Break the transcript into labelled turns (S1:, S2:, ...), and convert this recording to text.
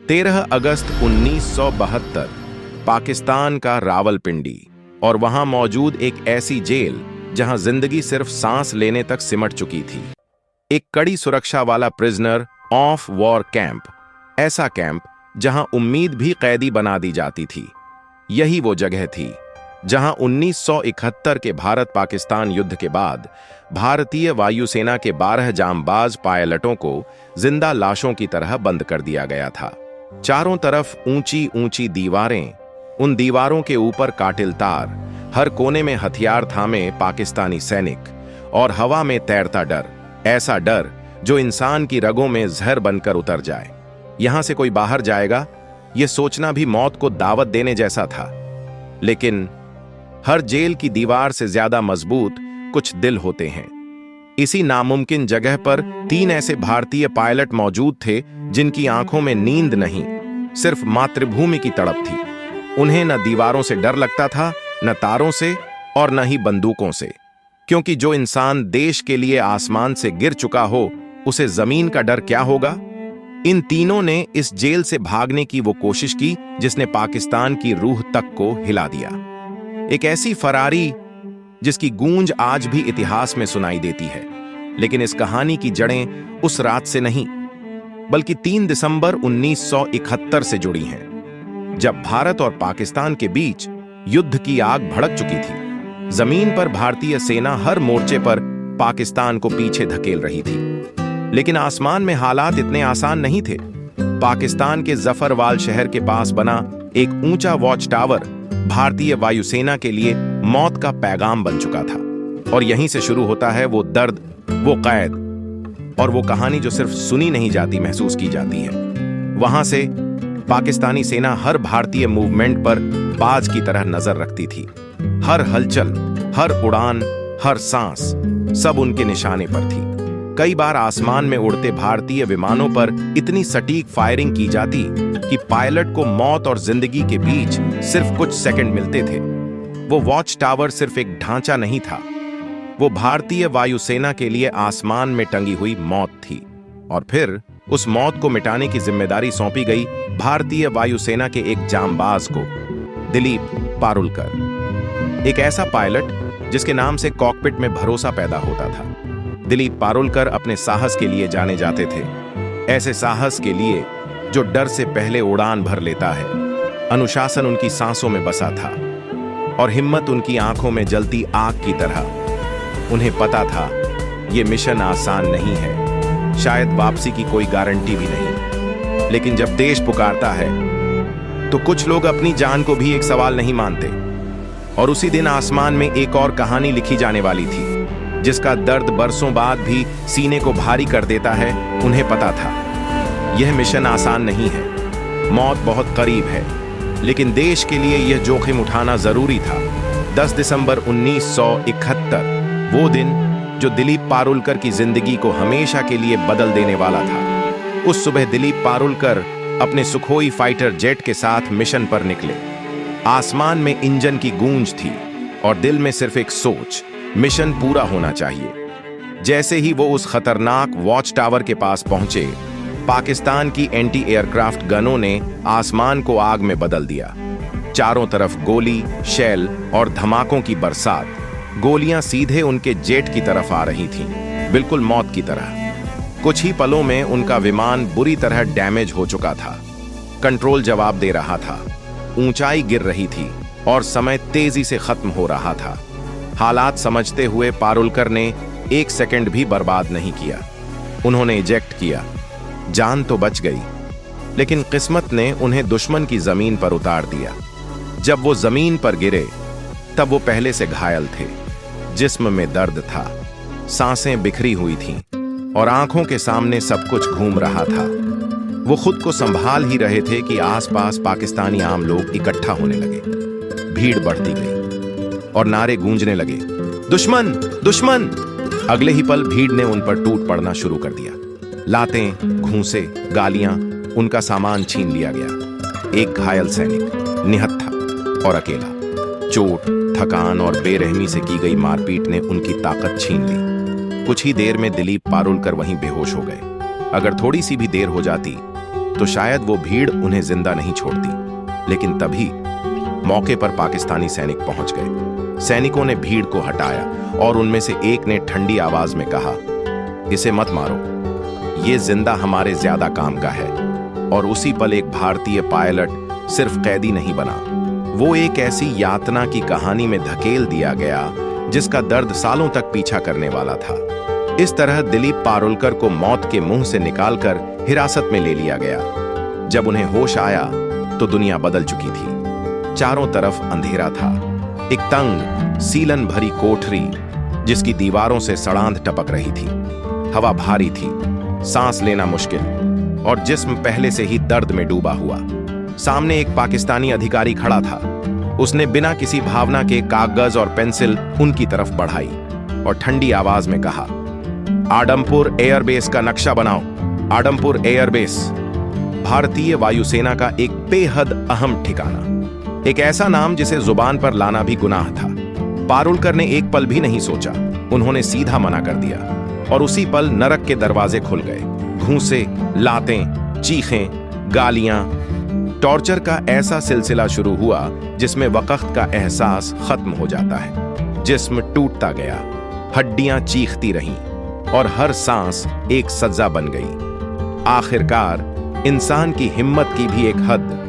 S1: 13 अगस्त 1972 पाकिस्तान का रावलपिंडी, और वहां मौजूद एक ऐसी जेल जहां जिंदगी सिर्फ सांस लेने तक सिमट चुकी थी। एक कड़ी सुरक्षा वाला प्रिजनर ऑफ वॉर कैंप, ऐसा कैंप जहां उम्मीद भी कैदी बना दी जाती थी। यही वो जगह थी जहां 1971 के भारत पाकिस्तान युद्ध के बाद भारतीय वायुसेना के 12 जांबाज पायलटों को जिंदा लाशों की तरह बंद कर दिया गया था। चारों तरफ ऊंची ऊंची दीवारें, उन दीवारों के ऊपर काटिल तार, हर कोने में हथियार थामे पाकिस्तानी सैनिक, और हवा में तैरता डर, ऐसा डर जो इंसान की रगों में जहर बनकर उतर जाए। यहां से कोई बाहर जाएगा, यह सोचना भी मौत को दावत देने जैसा था। लेकिन हर जेल की दीवार से ज्यादा मजबूत कुछ दिल होते हैं। इसी नामुमकिन जगह पर 3 ऐसे भारतीय पायलट मौजूद थे जिनकी आंखों में नींद नहीं, सिर्फ मातृभूमि की तड़प थी। उन्हें न दीवारों से डर लगता था, न तारों से, और न ही बंदूकों से, क्योंकि जो इंसान देश के लिए आसमान से गिर चुका हो, उसे जमीन का डर क्या होगा। इन तीनों ने इस जेल से भागने की वो कोशिश की जिसने पाकिस्तान की रूह तक को हिला दिया। एक ऐसी फरारी जिसकी गूंज आज भी इतिहास में सुनाई देती है। लेकिन इस कहानी की जड़ें उस रात से नहीं, बल्कि 3 दिसंबर 1971 से जुड़ी हैं, जब भारत और पाकिस्तान के बीच युद्ध की आग भड़क चुकी थी। जमीन पर भारतीय सेना हर मोर्चे पर पाकिस्तान को पीछे धकेल रही थी, लेकिन आसमान में हालात इतने आसान नहीं थे। पाकिस्तान के जफरवाल शहर के पास बना एक ऊंचा वॉच टावर भारतीय वायुसेना के लिए मौत का पैगाम बन चुका था। और यहीं से शुरू होता है वो दर्द, वो कैद, और वो कहानी जो सिर्फ सुनी नहीं जाती, महसूस की जाती है। वहां से पाकिस्तानी सेना हर भारतीय मूवमेंट पर बाज की तरह नजर रखती थी। हर हलचल, हर उड़ान, हर सांस, सब उनके निशाने पर थी। कई बार आसमान में उड़ते भारतीय विमानों पर इतनी सटीक फायरिंग की जाती कि पायलट को मौत और जिंदगी के बीच सिर्फ कुछ सेकंड मिलते थे। वो वॉच टावर सिर्फ एक ढांचा नहीं था, वो भारतीय वायुसेना के लिए आसमान में टंगी हुई मौत थी। और फिर उस मौत को मिटाने की जिम्मेदारी सौंपी गई भारतीय वायुसेना के एक जांबाज को, दिलीप पारुलकर। एक ऐसा पायलट जिसके नाम से कॉकपिट में भरोसा पैदा होता था। दिलीप पारुलकर अपने साहस के लिए जाने जाते थे, ऐसे साहस के लिए जो डर से पहले उड़ान भर लेता है। अनुशासन उनकी सांसों में बसा था, और हिम्मत उनकी आंखों में जलती आग की तरह। उन्हें पता था यह मिशन आसान नहीं है, शायद वापसी की कोई गारंटी भी नहीं। लेकिन जब देश पुकारता है तो कुछ लोग अपनी जान को भी एक सवाल नहीं मानते। और उसी दिन आसमान में एक और कहानी लिखी जाने वाली थी, जिसका दर्द बरसों बाद भी सीने को भारी कर देता है। उन्हें पता था यह मिशन आसान नहीं है, मौत बहुत करीब है, लेकिन देश के लिए यह जोखिम उठाना जरूरी था। 10 दिसंबर 1971, वो दिन जो दिलीप पारुलकर की जिंदगी को हमेशा के लिए बदल देने वाला था। उस सुबह दिलीप पारुलकर अपने सुखोई फाइटर जेट के साथ मिशन पर निकले। आसमान में इंजन की गूंज थी और दिल में सिर्फ एक सोच, मिशन पूरा होना चाहिए। जैसे ही वो उस खतरनाक वॉच टावर के पास पहुंचे, पाकिस्तान की एंटी एयरक्राफ्ट गनों ने आसमान को आग में बदल दिया। चारों तरफ गोली, शेल और धमाकों की बरसात। गोलियां सीधे उनके जेट की तरफ आ रही थीं, बिल्कुल मौत की तरह। कुछ ही पलों में उनका विमान बुरी तरह डैमेज हो चुका था। कंट्रोल जवाब दे रहा था, ऊंचाई गिर रही थी और समय तेजी से खत्म हो रहा था। हालात समझते हुए पारुलकर ने 1 सेकंड भी बर्बाद नहीं किया। उन्होंने इजेक्ट किया। जान तो बच गई, लेकिन किस्मत ने उन्हें दुश्मन की जमीन पर उतार दिया। जब वो जमीन पर गिरे तब वो पहले से घायल थे। जिस्म में दर्द था, सांसें बिखरी हुई थीं और आंखों के सामने सब कुछ घूम रहा था। वो खुद को संभाल ही रहे थे कि आसपास पाकिस्तानी आम लोग इकट्ठा होने लगे। भीड़ बढ़ती गई और नारे गूंजने लगे, दुश्मन दुश्मन। अगले ही पल भीड़ ने उन पर टूट पड़ना शुरू कर दिया। लातें, घूंसे, गालियां, उनका सामान छीन लिया गया। एक घायल सैनिक निहत्था और अकेला। चोट, थकान और बेरहमी से की गई मारपीट ने उनकी ताकत छीन ली। कुछ ही देर में दिलीप पारुलकर वहीं बेहोश हो गए। अगर थोड़ी सी भी देर हो जाती तो शायद वो भीड़ उन्हें जिंदा नहीं छोड़ती। लेकिन तभी मौके पर पाकिस्तानी सैनिक पहुंच गए। सैनिकों ने भीड़ को हटाया और उनमें से एक ने ठंडी आवाज में कहा, इसे मत मारो, ये जिंदा हमारे ज्यादा काम का है। और उसी पल एक भारतीय पायलट सिर्फ कैदी नहीं बना, वो एक ऐसी यातना की कहानी में धकेल दिया गया जिसका दर्द सालों तक पीछा करने वाला था। इस तरह दिलीप पारुलकर को मौत के मुंह से निकालकर हिरासत में ले लिया गया। जब उन्हें होश आया तो दुनिया बदल चुकी थी। चारों तरफ अंधेरा था। एक तंग सीलन भरी कोठरी जिसकी दीवारों से सड़ांध टपक रही थी। हवा भारी थी, सांस लेना मुश्किल और जिस्म पहले से ही दर्द में डूबा हुआ। सामने एक पाकिस्तानी अधिकारी खड़ा था। उसने बिना किसी भावना के कागज और पेंसिल उनकी तरफ बढ़ाई और ठंडी आवाज में कहा, आडमपुर एयरबेस का नक्शा बनाओ। आडमपुर एयरबेस भारतीय वायुसेना का एक बेहद अहम ठिकाना, एक ऐसा नाम जिसे जुबान पर लाना भी गुनाह था। पारुलकर ने एक पल भी नहीं सोचा। उन्होंने सीधा मना कर दिया और उसी पल नरक के दरवाजे खुल गए। घूंसे, लातें, चीखें, गालियां, टॉर्चर का ऐसा सिलसिला शुरू हुआ जिसमें वक्त का एहसास खत्म हो जाता है। जिस्म टूटता गया, हड्डियां चीखती रहीं और हर सांस एक सजा बन गई। आखिरकार इंसान की हिम्मत की भी एक हद